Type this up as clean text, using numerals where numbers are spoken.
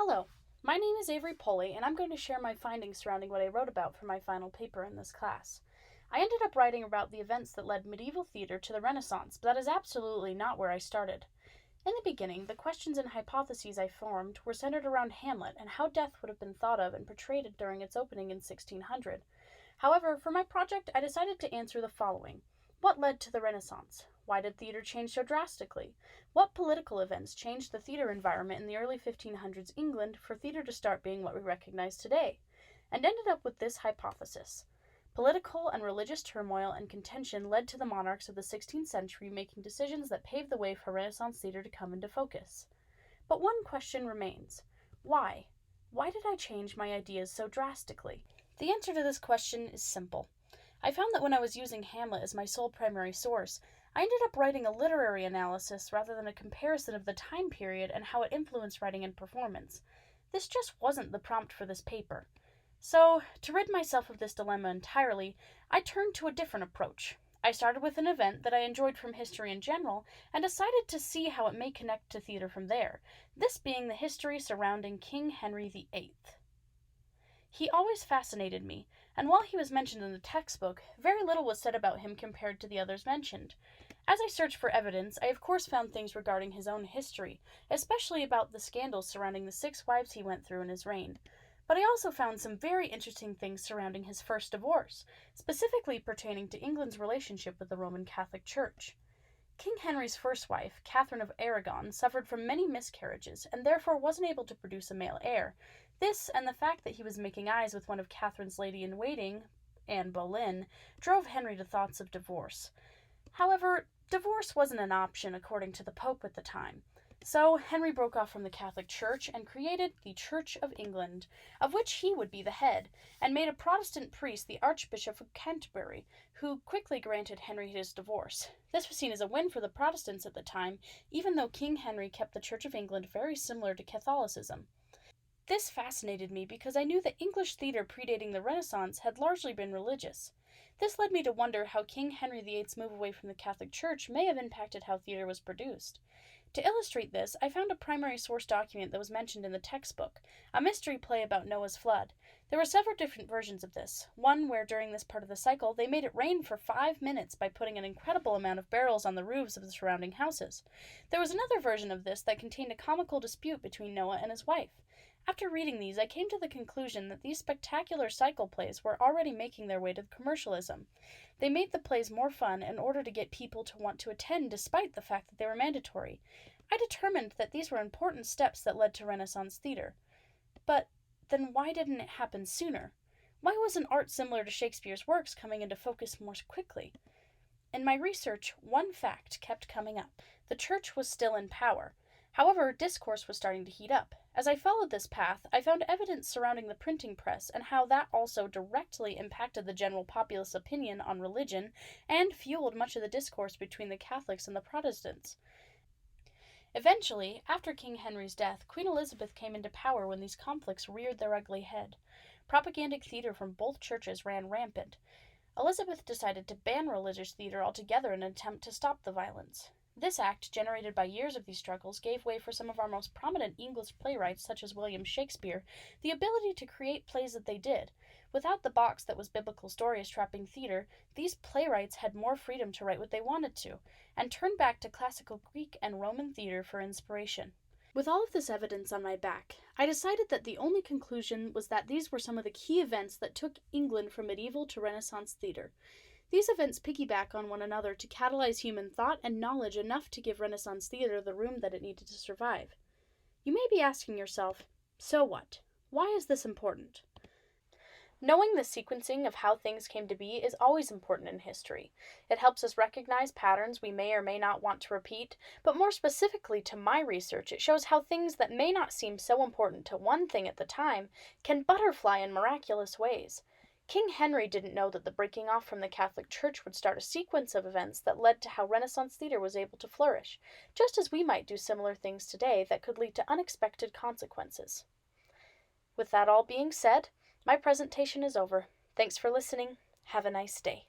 Hello, my name is Avery Poley, and I'm going to share my findings surrounding what I wrote about for my final paper in this class. I ended up writing about the events that led medieval theater to the Renaissance, but that is absolutely not where I started. In the beginning, the questions and hypotheses I formed were centered around Hamlet and how death would have been thought of and portrayed during its opening in 1600. However, for my project, I decided to answer the following. What led to the Renaissance? Why did theater change so drastically? What political events changed the theater environment in the early 1500s England for theater to start being what we recognize today? And ended up with this hypothesis. Political and religious turmoil and contention led to the monarchs of the 16th century making decisions that paved the way for Renaissance theater to come into focus. But one question remains. Why? Why did I change my ideas so drastically? The answer to this question is simple. I found that when I was using Hamlet as my sole primary source, I ended up writing a literary analysis rather than a comparison of the time period and how it influenced writing and performance. This just wasn't the prompt for this paper. So, to rid myself of this dilemma entirely, I turned to a different approach. I started with an event that I enjoyed from history in general and decided to see how it may connect to theater from there, this being the history surrounding King Henry VIII. He always fascinated me, and while he was mentioned in the textbook, very little was said about him compared to the others mentioned. As I searched for evidence, I of course found things regarding his own history, especially about the scandals surrounding the 6 wives he went through in his reign. But I also found some very interesting things surrounding his first divorce, specifically pertaining to England's relationship with the Roman Catholic Church. King Henry's first wife, Catherine of Aragon, suffered from many miscarriages and therefore wasn't able to produce a male heir. This, and the fact that he was making eyes with one of Catherine's lady-in-waiting, Anne Boleyn, drove Henry to thoughts of divorce. However, divorce wasn't an option according to the Pope at the time. So Henry broke off from the Catholic Church and created the Church of England, of which he would be the head, and made a Protestant priest the Archbishop of Canterbury, who quickly granted Henry his divorce. This was seen as a win for the Protestants at the time, even though King Henry kept the Church of England very similar to Catholicism. This fascinated me because I knew that English theater predating the Renaissance had largely been religious. This led me to wonder how King Henry VIII's move away from the Catholic Church may have impacted how theater was produced. To illustrate this, I found a primary source document that was mentioned in the textbook, a mystery play about Noah's flood. There were several different versions of this, one where during this part of the cycle they made it rain for 5 minutes by putting an incredible amount of barrels on the roofs of the surrounding houses. There was another version of this that contained a comical dispute between Noah and his wife. After reading these, I came to the conclusion that these spectacular cycle plays were already making their way to commercialism. They made the plays more fun in order to get people to want to attend despite the fact that they were mandatory. I determined that these were important steps that led to Renaissance theater. But then why didn't it happen sooner? Why wasn't art similar to Shakespeare's works coming into focus more quickly? In my research, one fact kept coming up. The church was still in power. However, discourse was starting to heat up. As I followed this path, I found evidence surrounding the printing press and how that also directly impacted the general populace opinion on religion and fueled much of the discourse between the Catholics and the Protestants. Eventually, after King Henry's death, Queen Elizabeth came into power when these conflicts reared their ugly head. Propagandic theater from both churches ran rampant. Elizabeth decided to ban religious theater altogether in an attempt to stop the violence. This act, generated by years of these struggles, gave way for some of our most prominent English playwrights, such as William Shakespeare, the ability to create plays that they did. Without the box that was biblical stories trapping theater, these playwrights had more freedom to write what they wanted to, and turned back to classical Greek and Roman theater for inspiration. With all of this evidence on my back, I decided that the only conclusion was that these were some of the key events that took England from medieval to Renaissance theater. These events piggyback on one another to catalyze human thought and knowledge enough to give Renaissance theater the room that it needed to survive. You may be asking yourself, so what? Why is this important? Knowing the sequencing of how things came to be is always important in history. It helps us recognize patterns we may or may not want to repeat, but more specifically to my research, it shows how things that may not seem so important to one thing at the time can butterfly in miraculous ways. King Henry didn't know that the breaking off from the Catholic Church would start a sequence of events that led to how Renaissance theater was able to flourish, just as we might do similar things today that could lead to unexpected consequences. With that all being said, my presentation is over. Thanks for listening. Have a nice day.